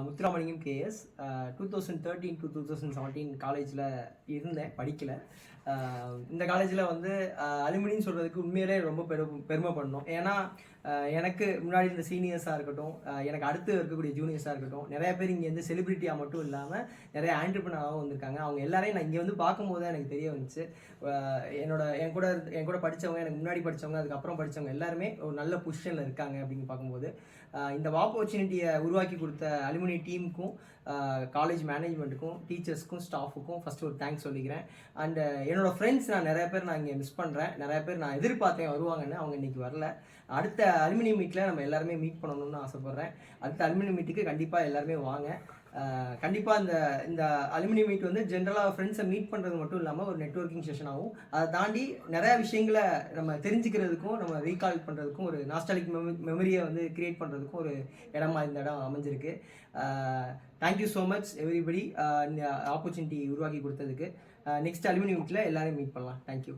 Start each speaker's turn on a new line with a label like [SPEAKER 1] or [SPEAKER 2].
[SPEAKER 1] Muthuramalingam KS. 2013-2017 காலேஜில் இருந்தேன், படிக்கல. இந்த காலேஜில் வந்து அலுமினின்னு சொல்கிறதுக்கு உண்மையிலே ரொம்ப பெருமை பண்ணணும். ஏன்னா எனக்கு முன்னாடி இந்த சீனியர்ஸாக இருக்கட்டும், எனக்கு அடுத்து இருக்கக்கூடிய ஜூனியர்ஸாக இருக்கட்டும், நிறைய பேர் இங்கே வந்து செலிபிரிட்டியாக மட்டும் இல்லாமல் நிறைய ஆண்டர்பிரினராகவும் வந்திருக்காங்க. அவங்க எல்லாரையும் நான் இங்கே வந்து பார்க்கும்போது தான் எனக்கு தெரிய வந்துச்சு. என் கூட படித்தவங்க, எனக்கு முன்னாடி படித்தவங்க, அதுக்கப்புறம் படித்தவங்க எல்லாருமே ஒரு நல்ல பொசிஷனில் இருக்காங்க அப்படின்னு பார்க்கும்போது இந்த ஆப்பர்ச்சுனிட்டியை உருவாக்கி கொடுத்த அலுமினி டீமுக்கும், காலேஜ் மேனேஜ்மெண்ட்டுக்கும், டீச்சர்ஸ்க்கும், ஸ்டாஃபுக்கும் ஃபஸ்ட்டு ஒரு தேங்க்ஸ் சொல்லிக்கிறேன். அண்டு என்னோடய ஃப்ரெண்ட்ஸ் நிறைய பேர் நான் இங்கே மிஸ் பண்ணுறேன். நிறைய பேர் நான் எதிர்பார்த்தேன் வருவாங்கன்னு, அவங்க இன்றைக்கி வரல. அடுத்த அலுமினி மீட்டில் நம்ம எல்லாருமே மீட் பண்ணணும்னு ஆசைப்பட்றேன். அடுத்த அலுமினி மீட்டுக்கு கண்டிப்பாக எல்லாருமே வாங்க. கண்டிப்பாக இந்த அலுமினி மீட் வந்து ஜென்ரலாக ஃப்ரெண்ட்ஸை மீட் பண்ணுறது மட்டும் இல்லாமல் ஒரு நெட்வொர்க்கிங் செஷன் ஆகும். அதை தாண்டி நிறையா விஷயங்களை நம்ம தெரிஞ்சுக்கிறதுக்கும், நம்ம ரீகால் பண்ணுறதுக்கும், ஒரு நாஸ்டாலிக் மெமரியை வந்து கிரியேட் பண்ணுறதுக்கும் ஒரு இடமா இந்த இடம் அமைஞ்சிருக்கு. தேங்க்யூ ஸோ மச் எவ்ரிபடி இந்த ஆப்பர்ச்சுனிட்டி உருவாக்கி கொடுத்ததுக்கு. நெக்ஸ்ட் அலுமினி மீட்டில் எல்லாரையும் மீட் பண்ணலாம். தேங்க்யூ.